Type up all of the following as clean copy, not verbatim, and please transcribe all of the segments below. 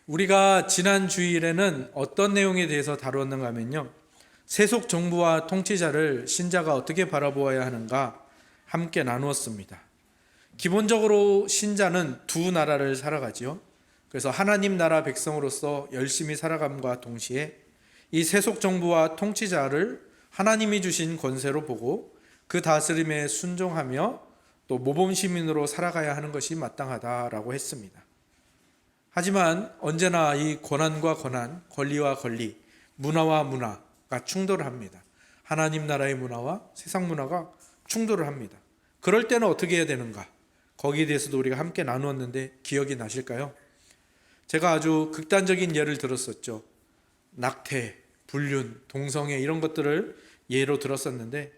우리가 지난 주일에는 어떤 내용에 대해서 다루었는가 하면요, 세속 정부와 통치자를 신자가 어떻게 바라보아야 하는가 함께 나누었습니다. 기본적으로 신자는 두 나라를 살아가지요. 그래서 하나님 나라 백성으로서 열심히 살아감과 동시에 이 세속 정부와 통치자를 하나님이 주신 권세로 보고 그 다스림에 순종하며 또 모범 시민으로 살아가야 하는 것이 마땅하다라고 했습니다. 하지만 언제나 이 권한과 권한, 권리와 권리, 문화와 문화가 충돌을 합니다. 하나님 나라의 문화와 세상 문화가 충돌을 합니다. 그럴 때는 어떻게 해야 되는가? 거기에 대해서도 우리가 함께 나누었는데 기억이 나실까요? 제가 아주 극단적인 예를 들었었죠. 낙태, 불륜, 동성애 이런 것들을 예로 들었었는데,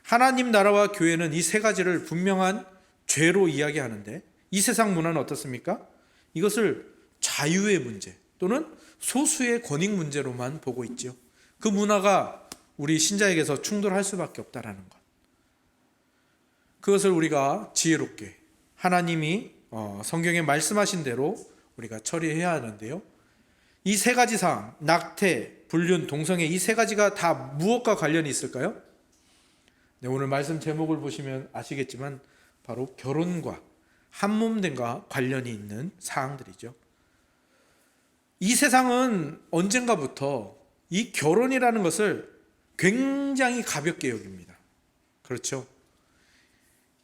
하나님 나라와 교회는 이 세 가지를 분명한 죄로 이야기하는데, 이 세상 문화는 어떻습니까? 이것을 자유의 문제 또는 소수의 권익 문제로만 보고 있죠. 그 문화가 우리 신자에게서 충돌할 수밖에 없다라는 것. 그것을 우리가 지혜롭게 하나님이 성경에 말씀하신 대로 우리가 처리해야 하는데요. 이 세 가지 사항, 낙태, 불륜, 동성애, 이 세 가지가 다 무엇과 관련이 있을까요? 네, 오늘 말씀 제목을 보시면 아시겠지만 바로 결혼과 한몸됨과 관련이 있는 사항들이죠. 이 세상은 언젠가부터 이 결혼이라는 것을 굉장히 가볍게 여깁니다. 그렇죠?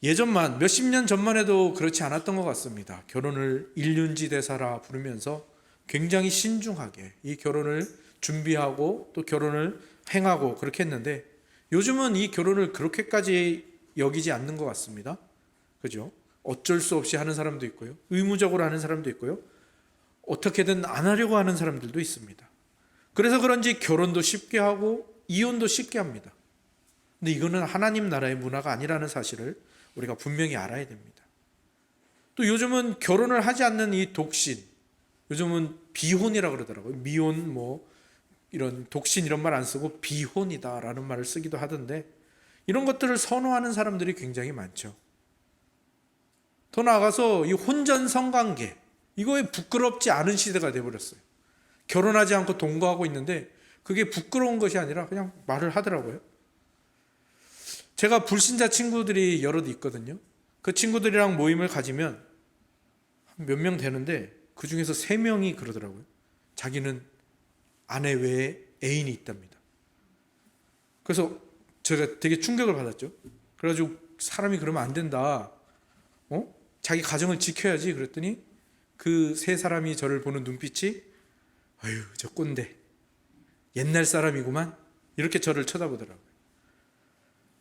예전만 몇십 년 전만 해도 그렇지 않았던 것 같습니다. 결혼을 일륜지대사라 부르면서 굉장히 신중하게 이 결혼을 준비하고 또 결혼을 행하고 그렇게 했는데, 요즘은 이 결혼을 그렇게까지 여기지 않는 것 같습니다. 그죠? 어쩔 수 없이 하는 사람도 있고요, 의무적으로 하는 사람도 있고요, 어떻게든 안 하려고 하는 사람들도 있습니다. 그래서 그런지 결혼도 쉽게 하고 이혼도 쉽게 합니다. 근데 이거는 하나님 나라의 문화가 아니라는 사실을 우리가 분명히 알아야 됩니다. 또 요즘은 결혼을 하지 않는 이 독신, 요즘은 비혼이라고 그러더라고요. 미혼 이런 독신 이런 말 안 쓰고 비혼이다라는 말을 쓰기도 하던데, 이런 것들을 선호하는 사람들이 굉장히 많죠. 더 나아가서 이 혼전 성관계, 이거에 부끄럽지 않은 시대가 되어버렸어요. 결혼하지 않고 동거하고 있는데 그게 부끄러운 것이 아니라 그냥 말을 하더라고요. 제가 불신자 친구들이 여럿 있거든요. 그 친구들이랑 모임을 가지면 몇 명 되는데 그 중에서 3명이 그러더라고요. 자기는 아내 외에 애인이 있답니다. 그래서 제가 되게 충격을 받았죠. 그래가지고 사람이 그러면 안 된다. 자기 가정을 지켜야지. 그랬더니 그 3사람이 저를 보는 눈빛이, 아유 저 꼰대, 옛날 사람이구만, 이렇게 저를 쳐다보더라고요.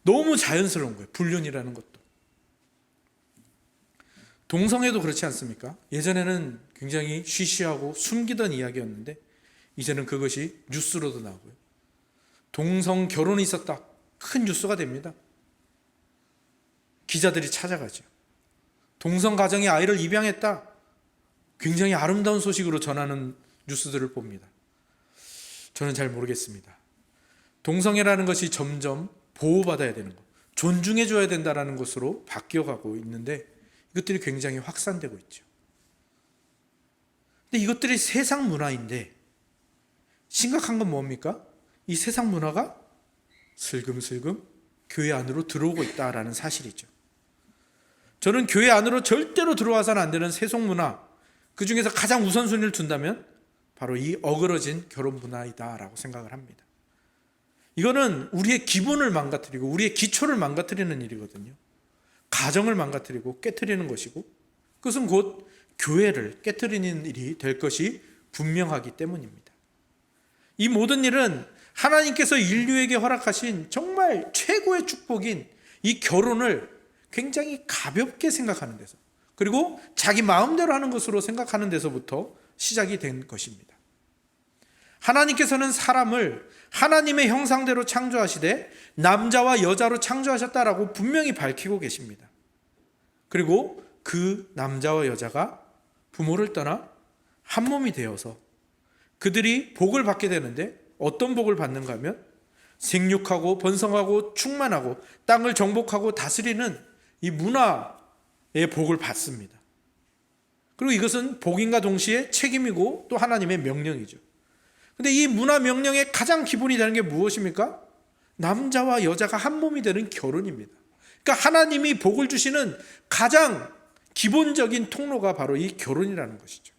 너무 자연스러운 거예요. 불륜이라는 것도. 동성애도 그렇지 않습니까? 예전에는 굉장히 쉬쉬하고 숨기던 이야기였는데 이제는 그것이 뉴스로도 나오고요. 동성 결혼이 있었다, 큰 뉴스가 됩니다. 기자들이 찾아가죠. 동성 가정이 아이를 입양했다, 굉장히 아름다운 소식으로 전하는 뉴스들을 봅니다. 저는 잘 모르겠습니다. 동성애라는 것이 점점 보호받아야 되는 것, 존중해줘야 된다는 것으로 바뀌어가고 있는데, 이것들이 굉장히 확산되고 있죠. 근데 이것들이 세상 문화인데 심각한 건 뭡니까? 이 세상 문화가 슬금슬금 교회 안으로 들어오고 있다라는 사실이죠. 저는 교회 안으로 절대로 들어와서는 안 되는 세속 문화, 그 중에서 가장 우선순위를 둔다면 바로 이 어그러진 결혼 문화이다라고 생각을 합니다. 이거는 우리의 기본을 망가뜨리고 우리의 기초를 망가뜨리는 일이거든요. 가정을 망가뜨리고 깨트리는 것이고, 그것은 곧 교회를 깨트리는 일이 될 것이 분명하기 때문입니다. 이 모든 일은 하나님께서 인류에게 허락하신 정말 최고의 축복인 이 결혼을 굉장히 가볍게 생각하는 데서, 그리고 자기 마음대로 하는 것으로 생각하는 데서부터 시작이 된 것입니다. 하나님께서는 사람을 하나님의 형상대로 창조하시되 남자와 여자로 창조하셨다라고 분명히 밝히고 계십니다. 그리고 그 남자와 여자가 부모를 떠나 한 몸이 되어서 그들이 복을 받게 되는데, 어떤 복을 받는가 하면 생육하고 번성하고 충만하고 땅을 정복하고 다스리는 이 문화의 복을 받습니다. 그리고 이것은 복임과 동시에 책임이고 또 하나님의 명령이죠. 근데 이 문화 명령의 가장 기본이 되는 게 무엇입니까? 남자와 여자가 한 몸이 되는 결혼입니다. 그러니까 하나님이 복을 주시는 가장 기본적인 통로가 바로 이 결혼이라는 것이죠.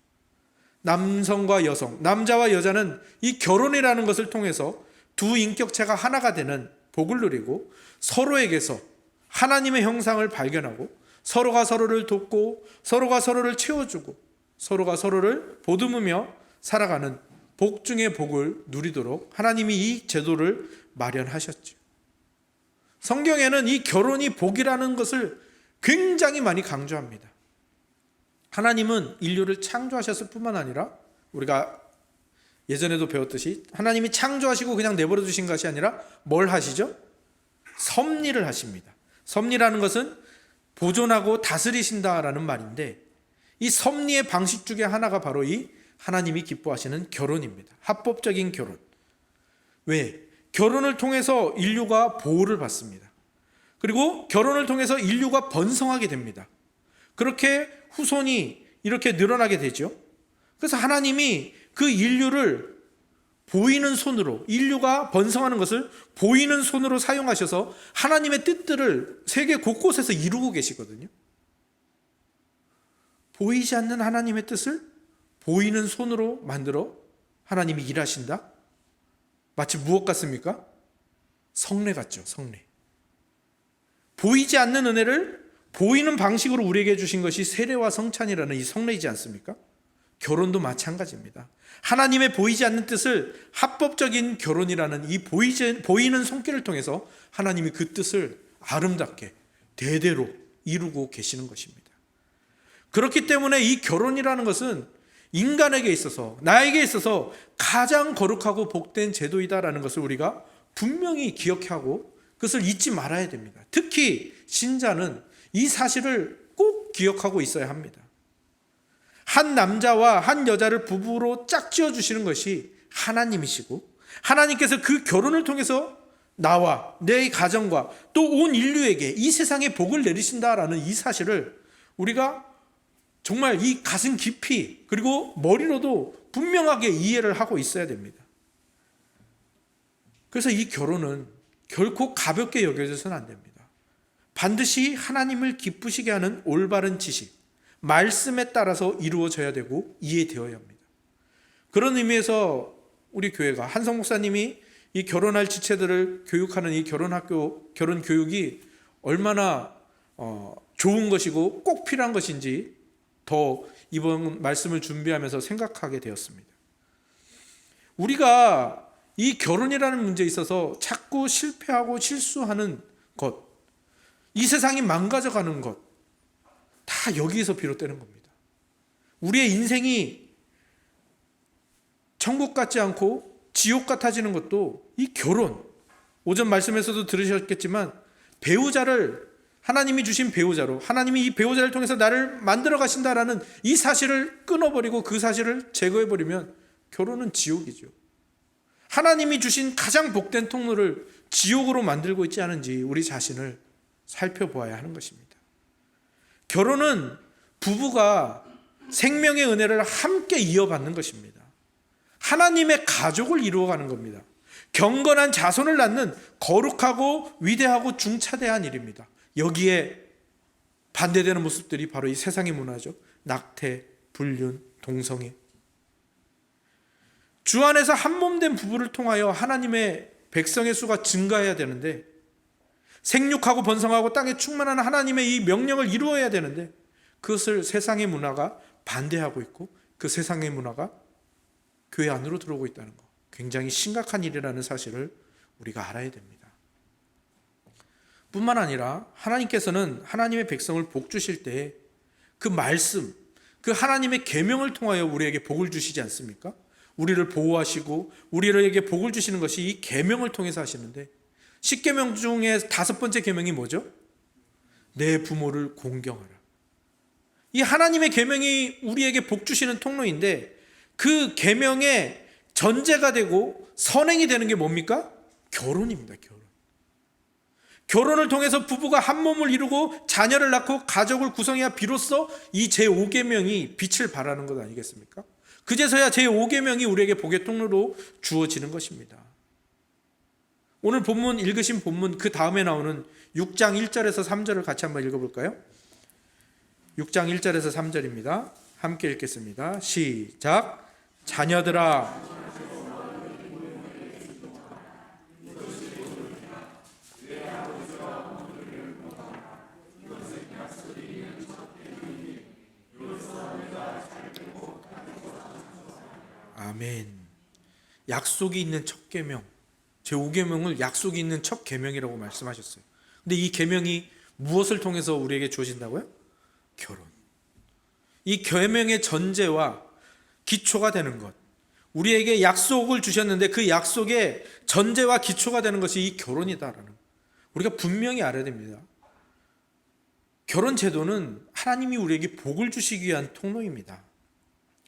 남성과 여성, 남자와 여자는 이 결혼이라는 것을 통해서 두 인격체가 하나가 되는 복을 누리고 서로에게서 하나님의 형상을 발견하고 서로가 서로를 돕고 서로가 서로를 채워주고 서로가 서로를 보듬으며 살아가는 복 중의 복을 누리도록 하나님이 이 제도를 마련하셨죠. 성경에는 이 결혼이 복이라는 것을 굉장히 많이 강조합니다. 하나님은 인류를 창조하셨을 뿐만 아니라 우리가 예전에도 배웠듯이 하나님이 창조하시고 그냥 내버려 두신 것이 아니라 뭘 하시죠? 섭리를 하십니다. 섭리라는 것은 보존하고 다스리신다라는 말인데 이 섭리의 방식 중에 하나가 바로 이 하나님이 기뻐하시는 결혼입니다. 합법적인 결혼. 왜? 결혼을 통해서 인류가 보호를 받습니다. 그리고 결혼을 통해서 인류가 번성하게 됩니다. 그렇게 후손이 이렇게 늘어나게 되죠. 그래서 하나님이 그 인류를 보이는 손으로, 인류가 번성하는 것을 보이는 손으로 사용하셔서 하나님의 뜻들을 세계 곳곳에서 이루고 계시거든요. 보이지 않는 하나님의 뜻을 보이는 손으로 만들어 하나님이 일하신다? 마치 무엇 같습니까? 성례 같죠, 성례. 보이지 않는 은혜를 보이는 방식으로 우리에게 주신 것이 세례와 성찬이라는 이 성례이지 않습니까? 결혼도 마찬가지입니다. 하나님의 보이지 않는 뜻을 합법적인 결혼이라는 이 보이는 손길을 통해서 하나님이 그 뜻을 아름답게 대대로 이루고 계시는 것입니다. 그렇기 때문에 이 결혼이라는 것은 인간에게 있어서, 나에게 있어서 가장 거룩하고 복된 제도이다라는 것을 우리가 분명히 기억하고 그것을 잊지 말아야 됩니다. 특히 신자는 이 사실을 꼭 기억하고 있어야 합니다. 한 남자와 한 여자를 부부로 짝지어 주시는 것이 하나님이시고 하나님께서 그 결혼을 통해서 나와 내 가정과 또 온 인류에게 이 세상에 복을 내리신다라는 이 사실을 우리가 정말 이 가슴 깊이 그리고 머리로도 분명하게 이해를 하고 있어야 됩니다. 그래서 이 결혼은 결코 가볍게 여겨져서는 안 됩니다. 반드시 하나님을 기쁘시게 하는 올바른 지식, 말씀에 따라서 이루어져야 되고 이해되어야 합니다. 그런 의미에서 우리 교회가 한성 목사님이 이 결혼할 지체들을 교육하는 이 결혼학교, 결혼교육이 얼마나 좋은 것이고 꼭 필요한 것인지 더 이번 말씀을 준비하면서 생각하게 되었습니다. 우리가 이 결혼이라는 문제에 있어서 자꾸 실패하고 실수하는 것, 이 세상이 망가져가는 것, 다 여기에서 비롯되는 겁니다. 우리의 인생이 천국 같지 않고 지옥 같아지는 것도 이 결혼, 오전 말씀에서도 들으셨겠지만 배우자를 하나님이 주신 배우자로 하나님이 이 배우자를 통해서 나를 만들어 가신다라는 이 사실을 끊어버리고 그 사실을 제거해버리면 결혼은 지옥이죠. 하나님이 주신 가장 복된 통로를 지옥으로 만들고 있지 않은지 우리 자신을 살펴보아야 하는 것입니다. 결혼은 부부가 생명의 은혜를 함께 이어받는 것입니다. 하나님의 가족을 이루어가는 겁니다. 경건한 자손을 낳는 거룩하고 위대하고 중차대한 일입니다. 여기에 반대되는 모습들이 바로 이 세상의 문화죠. 낙태, 불륜, 동성애. 주 안에서 한 몸 된 부부를 통하여 하나님의 백성의 수가 증가해야 되는데 생육하고 번성하고 땅에 충만한 하나님의 이 명령을 이루어야 되는데 그것을 세상의 문화가 반대하고 있고 그 세상의 문화가 교회 안으로 들어오고 있다는 것, 굉장히 심각한 일이라는 사실을 우리가 알아야 됩니다. 뿐만 아니라 하나님께서는 하나님의 백성을 복 주실 때 그 말씀, 그 하나님의 계명을 통하여 우리에게 복을 주시지 않습니까? 우리를 보호하시고 우리에게 복을 주시는 것이 이 계명을 통해서 하시는데 10계명 중에 5번째 계명이 뭐죠? 내 부모를 공경하라. 이 하나님의 계명이 우리에게 복 주시는 통로인데 그 계명의 전제가 되고 선행이 되는 게 뭡니까? 결혼입니다. 결혼을 통해서 부부가 한 몸을 이루고 자녀를 낳고 가족을 구성해야 비로소 이 제5계명이 빛을 발하는 것 아니겠습니까? 그제서야 제5계명이 우리에게 복의 통로로 주어지는 것입니다. 오늘 본문 읽으신 본문 그 다음에 나오는 6장 1절에서 3절을 같이 한번 읽어볼까요? 6장 1절에서 3절입니다. 함께 읽겠습니다. 시작. 자녀들아, 아멘. 약속이 있는 첫 계명, 제5계명을 약속이 있는 첫 계명이라고 말씀하셨어요. 근데 이 계명이 무엇을 통해서 우리에게 주어진다고요? 결혼. 이 계명의 전제와 기초가 되는 것, 우리에게 약속을 주셨는데 그 약속의 전제와 기초가 되는 것이 이 결혼이다라는, 우리가 분명히 알아야 됩니다. 결혼 제도는 하나님이 우리에게 복을 주시기 위한 통로입니다.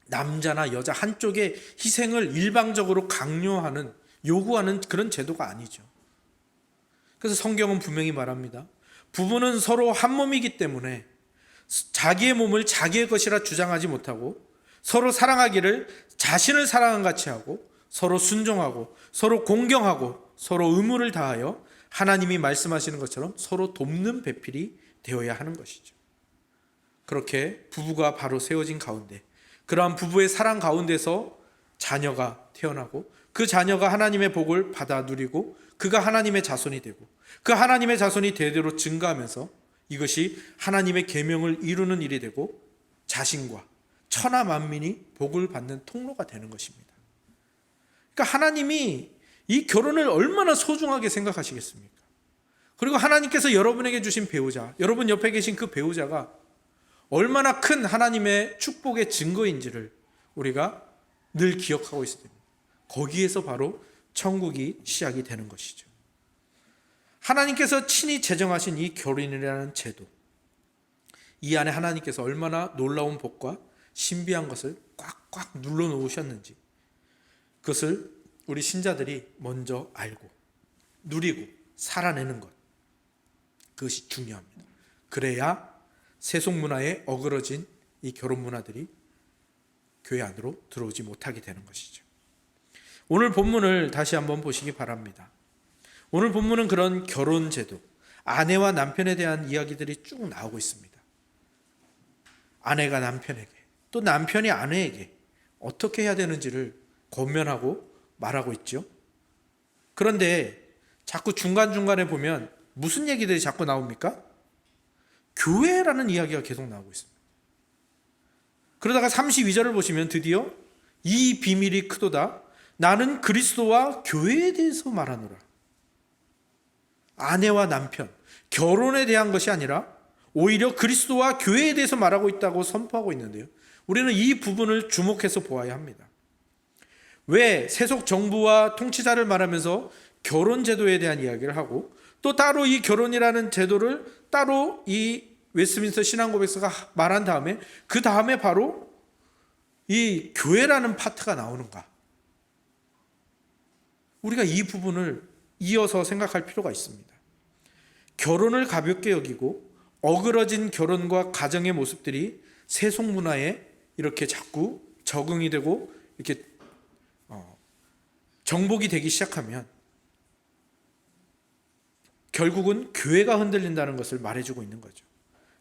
남자나 여자 한쪽의 희생을 일방적으로 강요하는, 요구하는 그런 제도가 아니죠. 그래서 성경은 분명히 말합니다. 부부는 서로 한 몸이기 때문에 자기의 몸을 자기의 것이라 주장하지 못하고 서로 사랑하기를 자신을 사랑한 같이 하고 서로 순종하고 서로 공경하고 서로 의무를 다하여 하나님이 말씀하시는 것처럼 서로 돕는 배필이 되어야 하는 것이죠. 그렇게 부부가 바로 세워진 가운데, 그러한 부부의 사랑 가운데서 자녀가 태어나고 그 자녀가 하나님의 복을 받아 누리고 그가 하나님의 자손이 되고 그 하나님의 자손이 대대로 증가하면서 이것이 하나님의 계명을 이루는 일이 되고 자신과 천하 만민이 복을 받는 통로가 되는 것입니다. 그러니까 하나님이 이 결혼을 얼마나 소중하게 생각하시겠습니까? 그리고 하나님께서 여러분에게 주신 배우자, 여러분 옆에 계신 그 배우자가 얼마나 큰 하나님의 축복의 증거인지를 우리가 늘 기억하고 있어야 됩니다. 거기에서 바로 천국이 시작이 되는 것이죠. 하나님께서 친히 제정하신 이 결혼이라는 제도, 이 안에 하나님께서 얼마나 놀라운 복과 신비한 것을 꽉꽉 눌러 놓으셨는지, 그것을 우리 신자들이 먼저 알고 누리고 살아내는 것, 그것이 중요합니다. 그래야 세속 문화에 어그러진 이 결혼 문화들이 교회 안으로 들어오지 못하게 되는 것이죠. 오늘 본문을 다시 한번 보시기 바랍니다. 오늘 본문은 그런 결혼 제도, 아내와 남편에 대한 이야기들이 쭉 나오고 있습니다. 아내가 남편에게, 또 남편이 아내에게 어떻게 해야 되는지를 권면하고 말하고 있죠. 그런데 자꾸 중간중간에 보면 무슨 얘기들이 자꾸 나옵니까? 교회라는 이야기가 계속 나오고 있습니다. 그러다가 32절을 보시면 드디어 이 비밀이 크도다. 나는 그리스도와 교회에 대해서 말하노라. 아내와 남편, 결혼에 대한 것이 아니라 오히려 그리스도와 교회에 대해서 말하고 있다고 선포하고 있는데요. 우리는 이 부분을 주목해서 보아야 합니다. 왜 세속 정부와 통치자를 말하면서 결혼 제도에 대한 이야기를 하고 또 따로 이 결혼이라는 제도를 따로 이 웨스트민스터 신앙고백서가 말한 다음에 그 다음에 바로 이 교회라는 파트가 나오는가? 우리가 이 부분을 이어서 생각할 필요가 있습니다. 결혼을 가볍게 여기고 어그러진 결혼과 가정의 모습들이 세속 문화에 이렇게 자꾸 적응이 되고 이렇게 정복이 되기 시작하면 결국은 교회가 흔들린다는 것을 말해주고 있는 거죠.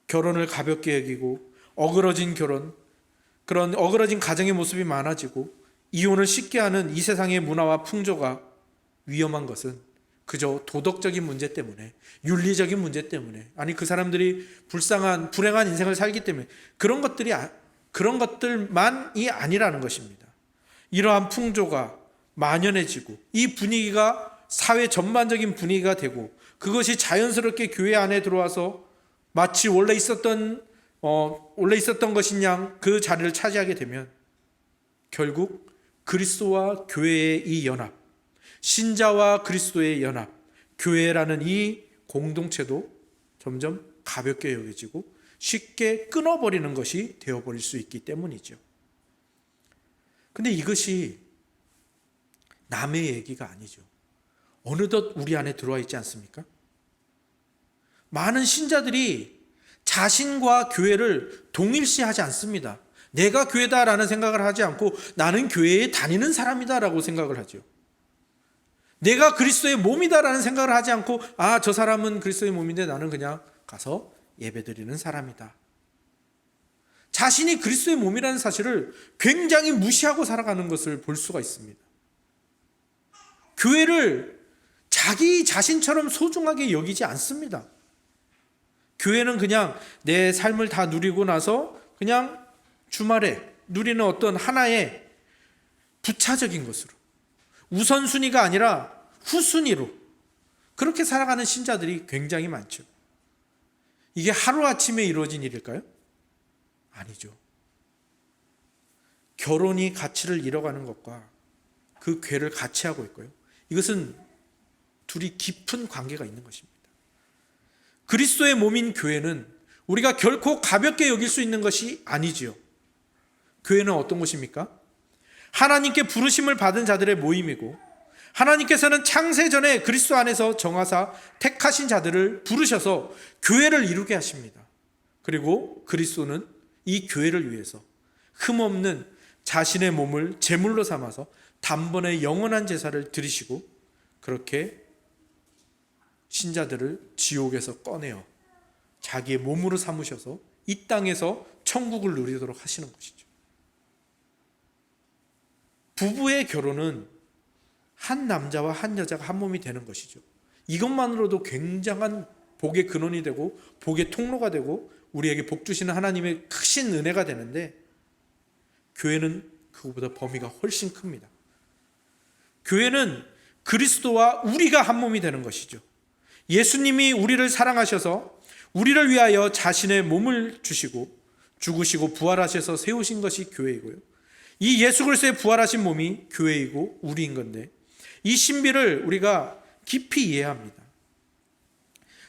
결혼을 가볍게 여기고 어그러진 결혼, 그런 어그러진 가정의 모습이 많아지고 이혼을 쉽게 하는 이 세상의 문화와 풍조가 위험한 것은 그저 도덕적인 문제 때문에, 윤리적인 문제 때문에, 아니 그 사람들이 불행한 인생을 살기 때문에 그런 것들만이 아니라는 것입니다. 이러한 풍조가 만연해지고 이 분위기가 사회 전반적인 분위기가 되고 그것이 자연스럽게 교회 안에 들어와서 마치 원래 있었던 것인 양 그 자리를 차지하게 되면 결국 그리스도와 교회의 이 연합, 신자와 그리스도의 연합, 교회라는 이 공동체도 점점 가볍게 여겨지고 쉽게 끊어버리는 것이 되어버릴 수 있기 때문이죠. 근데 이것이 남의 얘기가 아니죠. 어느덧 우리 안에 들어와 있지 않습니까? 많은 신자들이 자신과 교회를 동일시하지 않습니다. 내가 교회다라는 생각을 하지 않고 나는 교회에 다니는 사람이다라고 생각을 하죠. 내가 그리스도의 몸이다라는 생각을 하지 않고 저 사람은 그리스도의 몸인데 나는 그냥 가서 예배드리는 사람이다. 자신이 그리스도의 몸이라는 사실을 굉장히 무시하고 살아가는 것을 볼 수가 있습니다. 교회를 자기 자신처럼 소중하게 여기지 않습니다. 교회는 그냥 내 삶을 다 누리고 나서 그냥 주말에 누리는 어떤 하나의 부차적인 것으로, 우선순위가 아니라 후순위로 그렇게 살아가는 신자들이 굉장히 많죠. 이게 하루아침에 이루어진 일일까요? 아니죠. 결혼이 가치를 잃어가는 것과 그 궤를 같이 하고 있고요. 이것은 둘이 깊은 관계가 있는 것입니다. 그리스도의 몸인 교회는 우리가 결코 가볍게 여길 수 있는 것이 아니지요. 교회는 어떤 곳입니까? 하나님께 부르심을 받은 자들의 모임이고, 하나님께서는 창세전에 그리스도 안에서 정하사 택하신 자들을 부르셔서 교회를 이루게 하십니다. 그리고 그리스도는 이 교회를 위해서 흠없는 자신의 몸을 제물로 삼아서 단번에 영원한 제사를 드리시고, 그렇게 신자들을 지옥에서 꺼내어 자기의 몸으로 삼으셔서 이 땅에서 천국을 누리도록 하시는 것이죠. 부부의 결혼은 한 남자와 한 여자가 한 몸이 되는 것이죠. 이것만으로도 굉장한 복의 근원이 되고 복의 통로가 되고 우리에게 복 주시는 하나님의 크신 은혜가 되는데, 교회는 그거보다 범위가 훨씬 큽니다. 교회는 그리스도와 우리가 한 몸이 되는 것이죠. 예수님이 우리를 사랑하셔서 우리를 위하여 자신의 몸을 주시고 죽으시고 부활하셔서 세우신 것이 교회이고요. 이 예수 그리스도의 부활하신 몸이 교회이고 우리인 건데, 이 신비를 우리가 깊이 이해해야 합니다.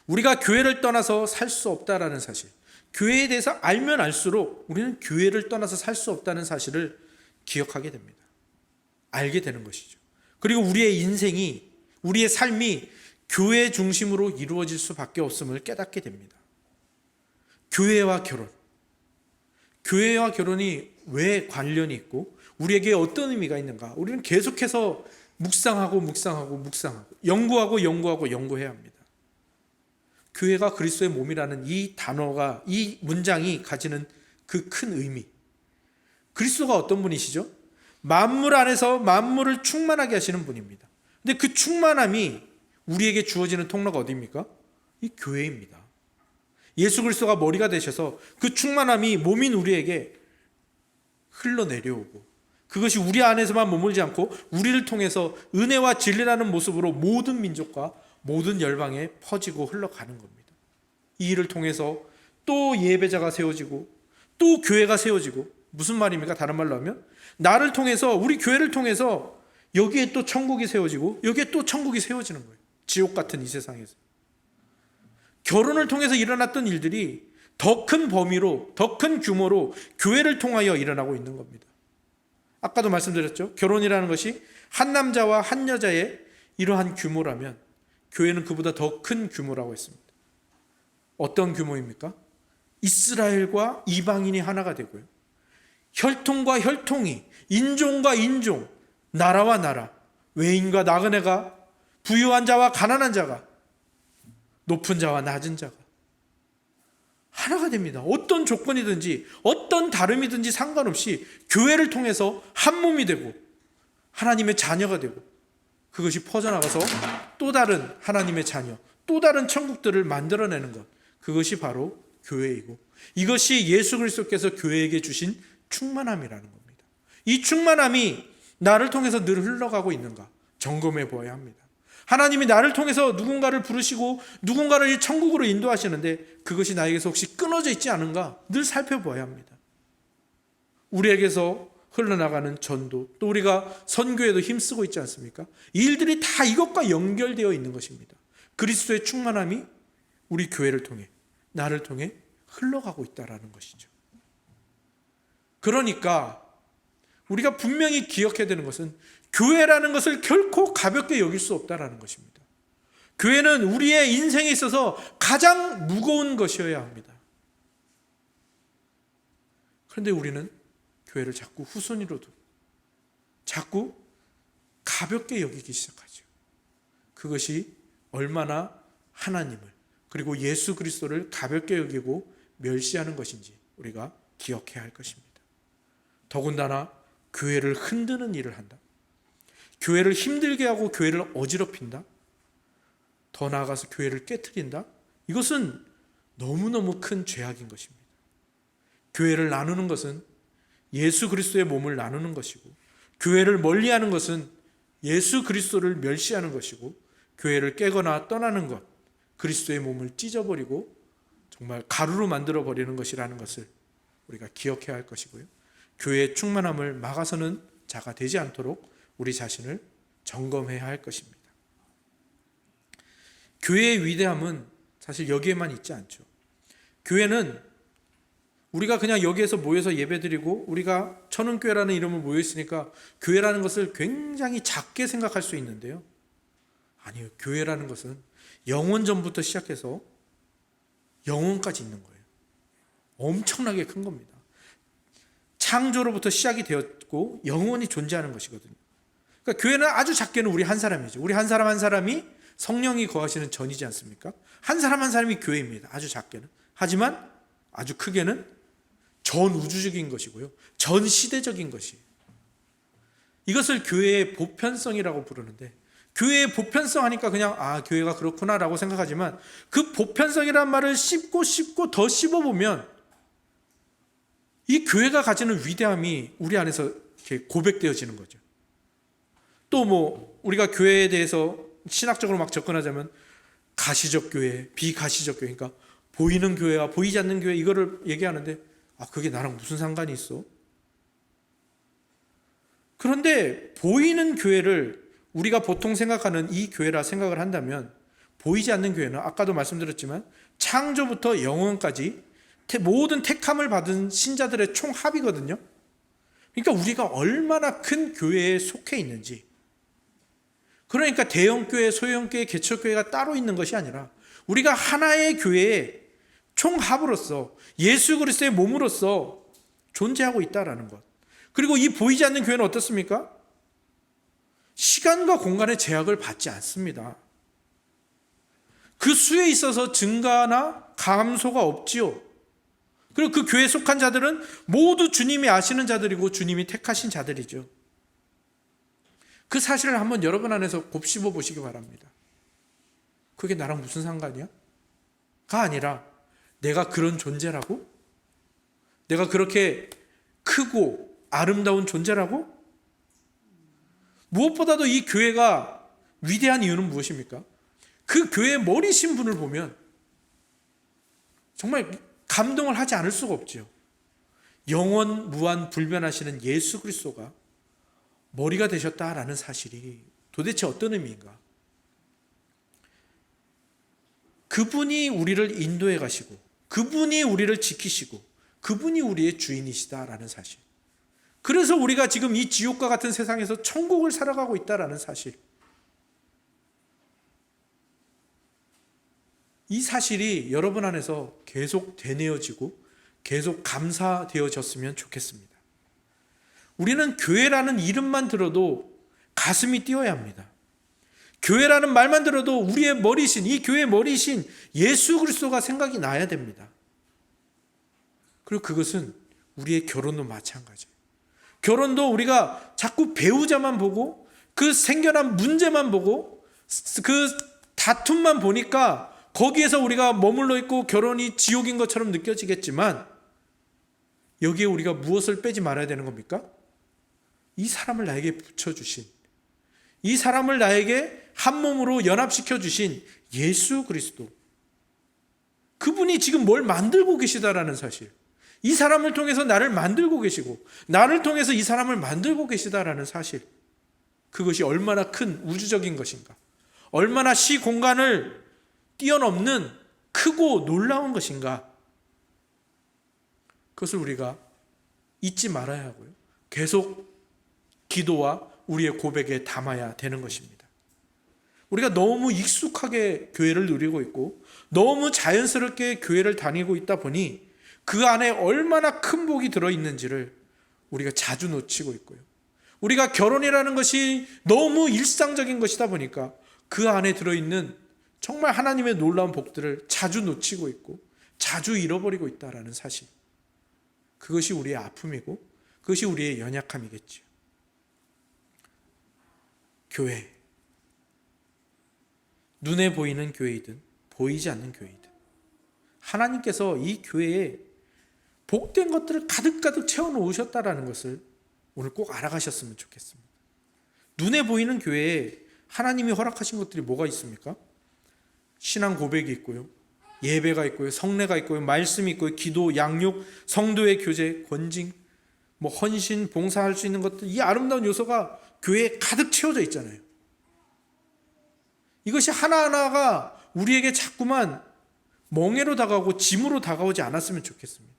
우리가 교회를 떠나서 살 수 없다라는 사실, 교회에 대해서 알면 알수록 우리는 교회를 떠나서 살 수 없다는 사실을 기억하게 됩니다. 알게 되는 것이죠. 그리고 우리의 인생이, 우리의 삶이 교회 중심으로 이루어질 수밖에 없음을 깨닫게 됩니다. 교회와 결혼, 교회와 결혼이 왜 관련이 있고 우리에게 어떤 의미가 있는가, 우리는 계속해서 묵상하고 연구해야 합니다. 교회가 그리스도의 몸이라는 이 단어가, 이 문장이 가지는 그 큰 의미, 그리스도가 어떤 분이시죠? 만물 안에서 만물을 충만하게 하시는 분입니다. 근데 그 충만함이 우리에게 주어지는 통로가 어디입니까? 이 교회입니다. 예수 그리스도가 머리가 되셔서 그 충만함이 몸인 우리에게 흘러내려오고, 그것이 우리 안에서만 머물지 않고 우리를 통해서 은혜와 진리라는 모습으로 모든 민족과 모든 열방에 퍼지고 흘러가는 겁니다. 이 일을 통해서 또 예배자가 세워지고 또 교회가 세워지고, 무슨 말입니까? 다른 말로 하면 나를 통해서, 우리 교회를 통해서 여기에 또 천국이 세워지고 여기에 또 천국이 세워지는 거예요. 지옥 같은 이 세상에서 결혼을 통해서 일어났던 일들이 더 큰 범위로, 더 큰 규모로 교회를 통하여 일어나고 있는 겁니다. 아까도 말씀드렸죠. 결혼이라는 것이 한 남자와 한 여자의 이러한 규모라면 교회는 그보다 더 큰 규모라고 했습니다. 어떤 규모입니까? 이스라엘과 이방인이 하나가 되고요, 혈통과 혈통이, 인종과 인종, 나라와 나라, 외인과 나그네가, 부유한 자와 가난한 자가, 높은 자와 낮은 자가 하나가 됩니다. 어떤 조건이든지 어떤 다름이든지 상관없이 교회를 통해서 한 몸이 되고 하나님의 자녀가 되고, 그것이 퍼져나가서 또 다른 하나님의 자녀, 또 다른 천국들을 만들어내는 것, 그것이 바로 교회이고, 이것이 예수 그리스도께서 교회에게 주신 충만함이라는 겁니다. 이 충만함이 나를 통해서 늘 흘러가고 있는가 점검해 보아야 합니다. 하나님이 나를 통해서 누군가를 부르시고 누군가를 이 천국으로 인도하시는데 그것이 나에게서 혹시 끊어져 있지 않은가 늘 살펴보아야 합니다. 우리에게서 흘러나가는 전도, 또 우리가 선교에도 힘쓰고 있지 않습니까? 이 일들이 다 이것과 연결되어 있는 것입니다. 그리스도의 충만함이 우리 교회를 통해, 나를 통해 흘러가고 있다는 것이죠. 그러니까 우리가 분명히 기억해야 되는 것은 교회라는 것을 결코 가볍게 여길 수 없다는 것입니다. 교회는 우리의 인생에 있어서 가장 무거운 것이어야 합니다. 그런데 우리는 교회를 자꾸 후순위로 두고 자꾸 가볍게 여기기 시작하죠. 그것이 얼마나 하나님을 그리고 예수 그리스도를 가볍게 여기고 멸시하는 것인지 우리가 기억해야 할 것입니다. 더군다나 교회를 흔드는 일을 한다. 교회를 힘들게 하고 교회를 어지럽힌다. 더 나아가서 교회를 깨트린다. 이것은 너무너무 큰 죄악인 것입니다. 교회를 나누는 것은 예수 그리스도의 몸을 나누는 것이고, 교회를 멀리하는 것은 예수 그리스도를 멸시하는 것이고, 교회를 깨거나 떠나는 것, 그리스도의 몸을 찢어버리고 정말 가루로 만들어버리는 것이라는 것을 우리가 기억해야 할 것이고요. 교회의 충만함을 막아서는 자가 되지 않도록 우리 자신을 점검해야 할 것입니다. 교회의 위대함은 사실 여기에만 있지 않죠. 교회는 우리가 그냥 여기에서 모여서 예배드리고 우리가 천은교회라는 이름을 모여있으니까 교회라는 것을 굉장히 작게 생각할 수 있는데요. 아니요. 교회라는 것은 영원전부터 시작해서 영원까지 있는 거예요. 엄청나게 큰 겁니다. 창조로부터 시작이 되었고 영원히 존재하는 것이거든요. 그러니까 교회는 아주 작게는 우리 한 사람이죠. 우리 한 사람 한 사람이 성령이 거하시는 전이지 않습니까? 한 사람 한 사람이 교회입니다. 아주 작게는. 하지만 아주 크게는 전 우주적인 것이고요. 전 시대적인 것이에요. 이것을 교회의 보편성이라고 부르는데, 교회의 보편성 하니까 그냥 교회가 그렇구나라고 생각하지만 그 보편성이라는 말을 씹고 더 씹어보면 이 교회가 가지는 위대함이 우리 안에서 이렇게 고백되어지는 거죠. 또 우리가 교회에 대해서 신학적으로 막 접근하자면 가시적 교회, 비가시적 교회, 그러니까 보이는 교회와 보이지 않는 교회, 이거를 얘기하는데 그게 나랑 무슨 상관이 있어? 그런데 보이는 교회를 우리가 보통 생각하는 이 교회라 생각을 한다면, 보이지 않는 교회는 아까도 말씀드렸지만 창조부터 영원까지 모든 택함을 받은 신자들의 총합이거든요. 그러니까 우리가 얼마나 큰 교회에 속해 있는지, 그러니까 대형교회, 소형교회, 개척교회가 따로 있는 것이 아니라 우리가 하나의 교회의 총합으로서 예수 그리스도의 몸으로서 존재하고 있다는 것. 그리고 이 보이지 않는 교회는 어떻습니까? 시간과 공간의 제약을 받지 않습니다. 그 수에 있어서 증가나 감소가 없지요. 그리고 그 교회에 속한 자들은 모두 주님이 아시는 자들이고 주님이 택하신 자들이죠. 그 사실을 한번 여러분 안에서 곱씹어 보시기 바랍니다. 그게 나랑 무슨 상관이야? 가 아니라 내가 그런 존재라고? 내가 그렇게 크고 아름다운 존재라고? 무엇보다도 이 교회가 위대한 이유는 무엇입니까? 그 교회의 머리신 분을 보면 정말 감동을 하지 않을 수가 없지요. 영원 무한 불변하시는 예수 그리스도가 머리가 되셨다라는 사실이 도대체 어떤 의미인가? 그분이 우리를 인도해 가시고, 그분이 우리를 지키시고, 그분이 우리의 주인이시다라는 사실. 그래서 우리가 지금 이 지옥과 같은 세상에서 천국을 살아가고 있다라는 사실. 이 사실이 여러분 안에서 계속 되뇌어지고 계속 감사되어졌으면 좋겠습니다. 우리는 교회라는 이름만 들어도 가슴이 뛰어야 합니다. 교회라는 말만 들어도 우리의 머리신, 이 교회의 머리신 예수 그리스도가 생각이 나야 됩니다. 그리고 그것은 우리의 결혼도 마찬가지예요. 결혼도 우리가 자꾸 배우자만 보고 그 생겨난 문제만 보고 그 다툼만 보니까 거기에서 우리가 머물러 있고 결혼이 지옥인 것처럼 느껴지겠지만, 여기에 우리가 무엇을 빼지 말아야 되는 겁니까? 이 사람을 나에게 붙여주신, 이 사람을 나에게 한 몸으로 연합시켜 주신 예수 그리스도, 그분이 지금 뭘 만들고 계시다라는 사실, 이 사람을 통해서 나를 만들고 계시고 나를 통해서 이 사람을 만들고 계시다라는 사실, 그것이 얼마나 큰 우주적인 것인가, 얼마나 시 공간을 뛰어넘는 크고 놀라운 것인가, 그것을 우리가 잊지 말아야 하고요. 계속 기도와 우리의 고백에 담아야 되는 것입니다. 우리가 너무 익숙하게 교회를 누리고 있고 너무 자연스럽게 교회를 다니고 있다 보니 그 안에 얼마나 큰 복이 들어있는지를 우리가 자주 놓치고 있고요. 우리가 결혼이라는 것이 너무 일상적인 것이다 보니까 그 안에 들어있는 정말 하나님의 놀라운 복들을 자주 놓치고 있고 자주 잃어버리고 있다는 사실. 그것이 우리의 아픔이고 그것이 우리의 연약함이겠죠. 교회. 눈에 보이는 교회이든 보이지 않는 교회이든 하나님께서 이 교회에 복된 것들을 가득가득 채워놓으셨다라는 것을 오늘 꼭 알아가셨으면 좋겠습니다. 눈에 보이는 교회에 하나님이 허락하신 것들이 뭐가 있습니까? 신앙 고백이 있고요, 예배가 있고요, 성례가 있고요, 말씀이 있고요, 기도, 양육, 성도의 교제, 권징, 헌신, 봉사할 수 있는 것들, 이 아름다운 요소가 교회에 가득 채워져 있잖아요. 이것이 하나하나가 우리에게 자꾸만 멍해로 다가오고 짐으로 다가오지 않았으면 좋겠습니다.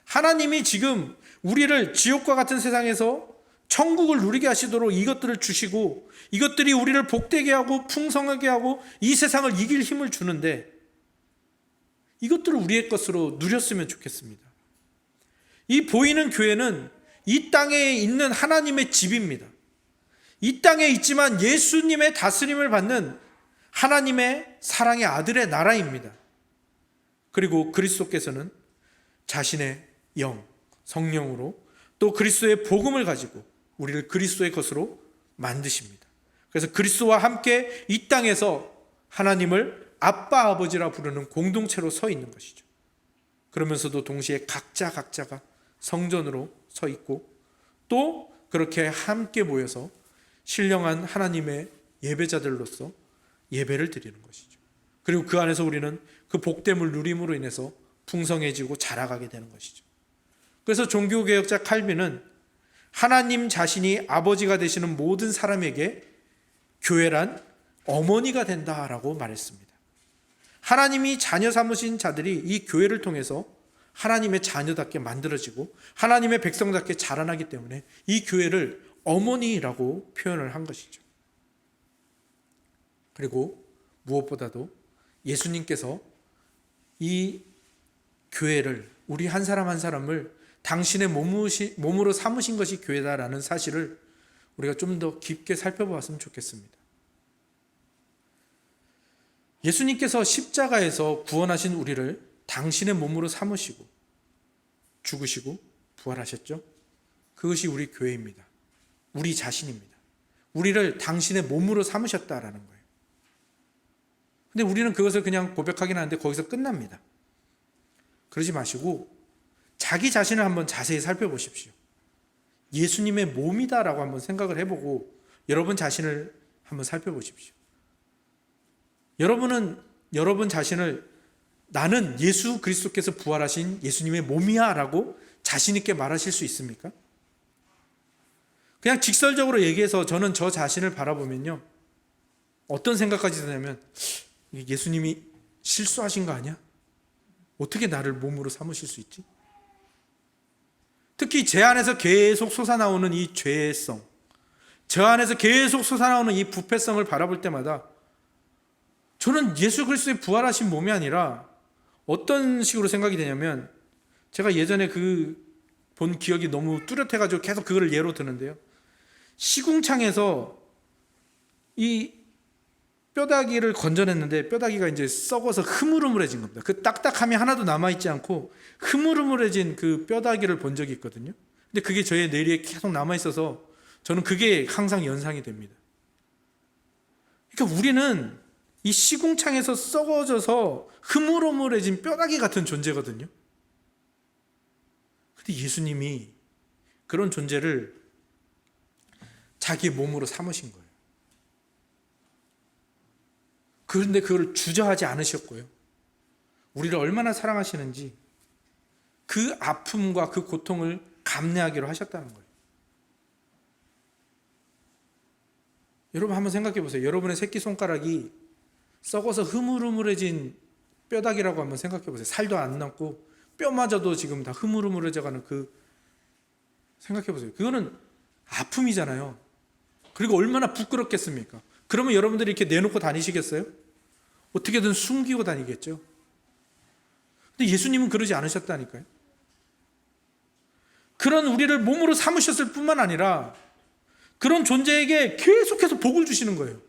하나님이 지금 우리를 지옥과 같은 세상에서 천국을 누리게 하시도록 이것들을 주시고 이것들이 우리를 복되게 하고 풍성하게 하고 이 세상을 이길 힘을 주는데 이것들을 우리의 것으로 누렸으면 좋겠습니다. 이 보이는 교회는 이 땅에 있는 하나님의 집입니다. 이 땅에 있지만 예수님의 다스림을 받는 하나님의 사랑의 아들의 나라입니다. 그리고 그리스도께서는 자신의 영, 성령으로 또 그리스도의 복음을 가지고 우리를 그리스도의 것으로 만드십니다. 그래서 그리스도와 함께 이 땅에서 하나님을 아빠 아버지라 부르는 공동체로 서 있는 것이죠. 그러면서도 동시에 각자가 성전으로 서 있고 또 그렇게 함께 모여서 신령한 하나님의 예배자들로서 예배를 드리는 것이죠. 그리고 그 안에서 우리는 그 복됨을 누림으로 인해서 풍성해지고 자라가게 되는 것이죠. 그래서 종교개혁자 칼빈은 하나님 자신이 아버지가 되시는 모든 사람에게 교회란 어머니가 된다라고 말했습니다. 하나님이 자녀 삼으신 자들이 이 교회를 통해서 하나님의 자녀답게 만들어지고 하나님의 백성답게 자라나기 때문에 이 교회를 어머니라고 표현을 한 것이죠. 그리고 무엇보다도 예수님께서 이 교회를, 우리 한 사람 한 사람을 당신의 몸으로 삼으신 것이 교회다라는 사실을 우리가 좀 더 깊게 살펴보았으면 좋겠습니다. 예수님께서 십자가에서 구원하신 우리를 당신의 몸으로 삼으시고 죽으시고 부활하셨죠. 그것이 우리 교회입니다. 우리 자신입니다. 우리를 당신의 몸으로 삼으셨다라는 거예요. 근데 우리는 그것을 그냥 고백하긴 하는데 거기서 끝납니다. 그러지 마시고 자기 자신을 한번 자세히 살펴보십시오. 예수님의 몸이다라고 한번 생각을 해보고 여러분 자신을 한번 살펴보십시오. 여러분은 여러분 자신을 나는 예수 그리스도께서 부활하신 예수님의 몸이야 라고 자신 있게 말하실 수 있습니까? 그냥 직설적으로 얘기해서 저는 저 자신을 바라보면요, 어떤 생각까지 드냐면 예수님이 실수하신 거 아니야? 어떻게 나를 몸으로 삼으실 수 있지? 특히 제 안에서 계속 솟아나오는 이 죄성, 저 안에서 계속 솟아나오는 이 부패성을 바라볼 때마다 저는 예수 그리스도의 부활하신 몸이 아니라 어떤 식으로 생각이 되냐면, 제가 예전에 본 기억이 너무 뚜렷해가지고 계속 그거를 예로 드는데요, 시궁창에서 이 뼈다귀를 건져냈는데 뼈다귀가 이제 썩어서 흐물흐물해진 겁니다. 그 딱딱함이 하나도 남아있지 않고 흐물흐물해진 그 뼈다귀를 본 적이 있거든요. 근데 그게 저의 뇌리에 계속 남아있어서 저는 그게 항상 연상이 됩니다. 그러니까 우리는 이 시궁창에서 썩어져서 흐물흐물해진 뼈다귀 같은 존재거든요. 근데 예수님이 그런 존재를 자기 몸으로 삼으신 거예요. 그런데 그걸 주저하지 않으셨고요, 우리를 얼마나 사랑하시는지 그 아픔과 그 고통을 감내하기로 하셨다는 거예요. 여러분 한번 생각해 보세요. 여러분의 새끼손가락이 썩어서 흐물흐물해진 뼈다귀라고 한번 생각해 보세요. 살도 안 남고 뼈마저도 지금 다 흐물흐물해져가는 생각해 보세요. 그거는 아픔이잖아요. 그리고 얼마나 부끄럽겠습니까? 그러면 여러분들이 이렇게 내놓고 다니시겠어요? 어떻게든 숨기고 다니겠죠. 근데 예수님은 그러지 않으셨다니까요. 그런 우리를 몸으로 삼으셨을 뿐만 아니라 그런 존재에게 계속해서 복을 주시는 거예요.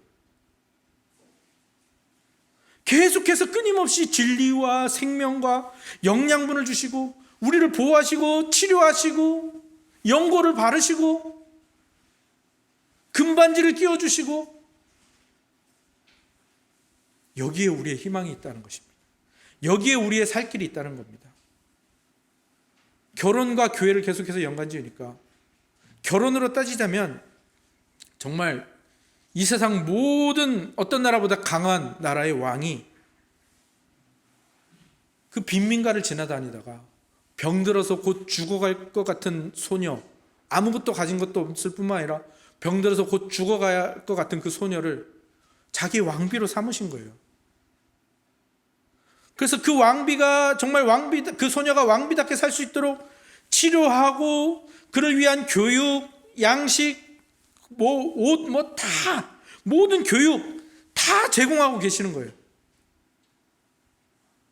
계속해서 끊임없이 진리와 생명과 영양분을 주시고 우리를 보호하시고 치료하시고 연고를 바르시고 금반지를 끼워주시고 여기에 우리의 희망이 있다는 것입니다. 여기에 우리의 살 길이 있다는 겁니다. 결혼과 교회를 계속해서 연관지으니까 결혼으로 따지자면 정말 이 세상 모든 어떤 나라보다 강한 나라의 왕이 그 빈민가를 지나다니다가 병들어서 곧 죽어갈 것 같은 소녀, 아무것도 가진 것도 없을 뿐만 아니라 병들어서 곧 죽어갈 것 같은 그 소녀를 자기 왕비로 삼으신 거예요. 그래서 그 왕비가 정말 그 소녀가 왕비답게 살 수 있도록 치료하고 그를 위한 교육, 양식, 옷, 다 모든 교육 다 제공하고 계시는 거예요.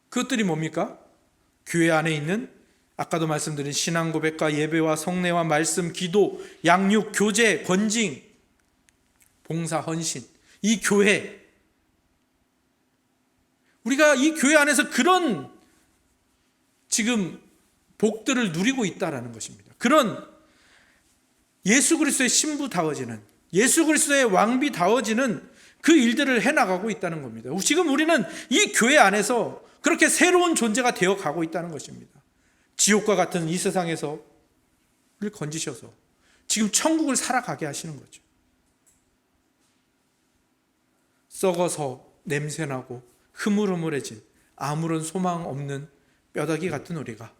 그것들이 뭡니까? 교회 안에 있는 아까도 말씀드린 신앙 고백과 예배와 성례와 말씀, 기도, 양육, 교제, 권징, 봉사, 헌신. 이 교회, 우리가 이 교회 안에서 그런 지금 복들을 누리고 있다라는 것입니다. 그런 예수 그리스도의 신부다워지는, 예수 그리스도의 왕비다워지는 그 일들을 해나가고 있다는 겁니다. 지금 우리는 이 교회 안에서 그렇게 새로운 존재가 되어가고 있다는 것입니다. 지옥과 같은 이 세상에서 우리를 건지셔서 지금 천국을 살아가게 하시는 거죠. 썩어서 냄새나고 흐물흐물해진 아무런 소망 없는 뼈다귀 같은 우리가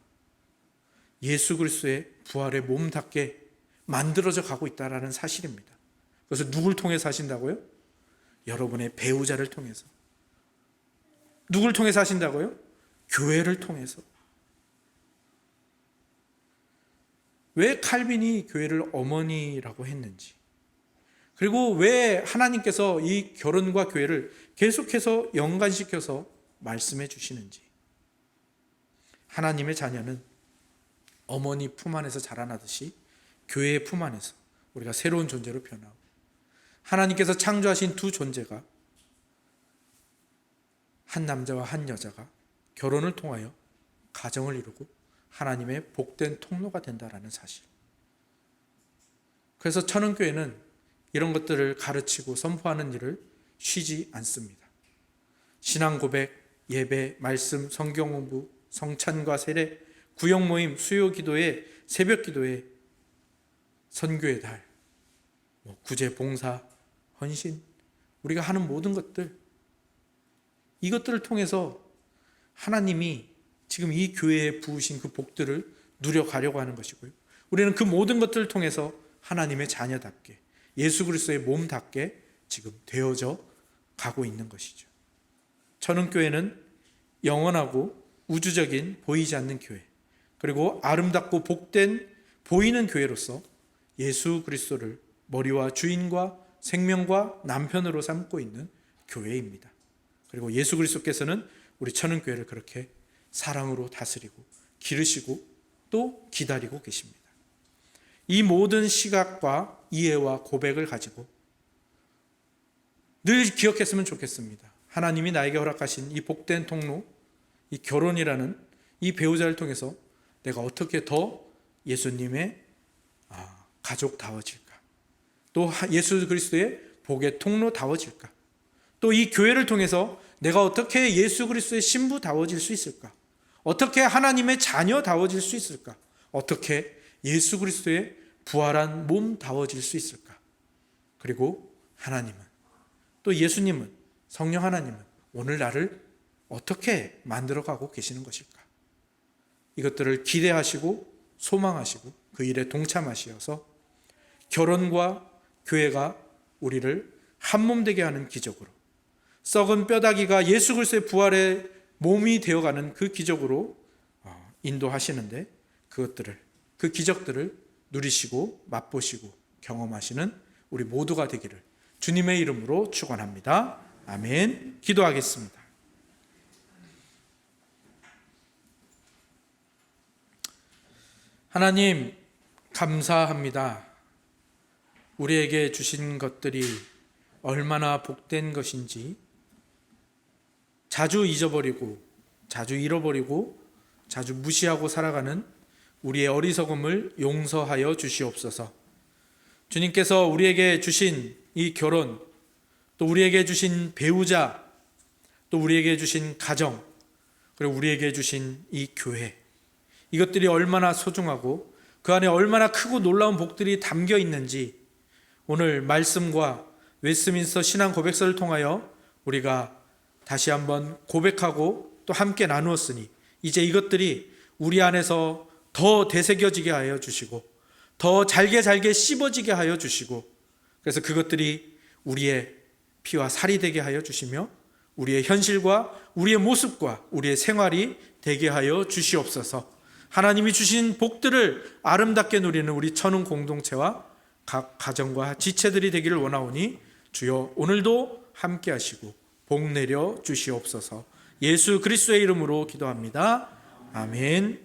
예수 그리스도의 부활의 몸답게 만들어져 가고 있다는 사실입니다. 그래서 누굴 통해서 하신다고요? 여러분의 배우자를 통해서. 누굴 통해서 하신다고요? 교회를 통해서. 왜 칼빈이 교회를 어머니라고 했는지, 그리고 왜 하나님께서 이 결혼과 교회를 계속해서 연관시켜서 말씀해 주시는지. 하나님의 자녀는 어머니 품 안에서 자라나듯이 교회의 품 안에서 우리가 새로운 존재로 변하고, 하나님께서 창조하신 두 존재가, 한 남자와 한 여자가 결혼을 통하여 가정을 이루고 하나님의 복된 통로가 된다라는 사실. 그래서 천은교회는 이런 것들을 가르치고 선포하는 일을 쉬지 않습니다. 신앙 고백, 예배, 말씀, 성경 공부, 성찬과 세례, 구역 모임, 수요 기도회, 새벽 기도회, 선교의 달, 구제, 봉사, 헌신, 우리가 하는 모든 것들, 이것들을 통해서 하나님이 지금 이 교회에 부으신 그 복들을 누려가려고 하는 것이고요. 우리는 그 모든 것들을 통해서 하나님의 자녀답게, 예수 그리스도의 몸답게 지금 되어져 가고 있는 것이죠. 천은교회는 영원하고 우주적인 보이지 않는 교회, 그리고 아름답고 복된 보이는 교회로서 예수 그리스도를 머리와 주인과 생명과 남편으로 삼고 있는 교회입니다. 그리고 예수 그리스도께서는 우리 천은교회를 그렇게 사랑으로 다스리고 기르시고 또 기다리고 계십니다. 이 모든 시각과 이해와 고백을 가지고 늘 기억했으면 좋겠습니다. 하나님이 나에게 허락하신 이 복된 통로, 이 결혼이라는 이 배우자를 통해서 내가 어떻게 더 예수님의 가족다워질까, 또 예수 그리스도의 복의 통로다워질까, 또 이 교회를 통해서 내가 어떻게 예수 그리스도의 신부다워질 수 있을까, 어떻게 하나님의 자녀다워질 수 있을까, 어떻게 예수 그리스도의 부활한 몸다워질 수 있을까. 그리고 하나님은, 또 예수님은, 성령 하나님은 오늘 나를 어떻게 만들어가고 계시는 것일까. 이것들을 기대하시고 소망하시고 그 일에 동참하시어서 결혼과 교회가 우리를 한몸 되게 하는 기적으로, 썩은 뼈다귀가 예수 그리스도의 부활의 몸이 되어가는 그 기적으로 인도하시는데, 그 기적들을 누리시고 맛보시고 경험하시는 우리 모두가 되기를 주님의 이름으로 축원합니다. 아멘. 기도하겠습니다. 하나님, 감사합니다. 우리에게 주신 것들이 얼마나 복된 것인지 자주 잊어버리고 자주 잃어버리고 자주 무시하고 살아가는 우리의 어리석음을 용서하여 주시옵소서. 주님께서 우리에게 주신 이 결혼, 또 우리에게 주신 배우자, 또 우리에게 주신 가정, 그리고 우리에게 주신 이 교회, 이것들이 얼마나 소중하고 그 안에 얼마나 크고 놀라운 복들이 담겨 있는지 오늘 말씀과 웨스트민스터 신앙 고백서를 통하여 우리가 다시 한번 고백하고 또 함께 나누었으니 이제 이것들이 우리 안에서 더 되새겨지게 하여 주시고 더 잘게 씹어지게 하여 주시고, 그래서 그것들이 우리의 피와 살이 되게 하여 주시며 우리의 현실과 우리의 모습과 우리의 생활이 되게 하여 주시옵소서. 하나님이 주신 복들을 아름답게 누리는 우리 천흥 공동체와 각 가정과 지체들이 되기를 원하오니 주여 오늘도 함께 하시고 복 내려 주시옵소서. 예수 그리스도의 이름으로 기도합니다. 아멘.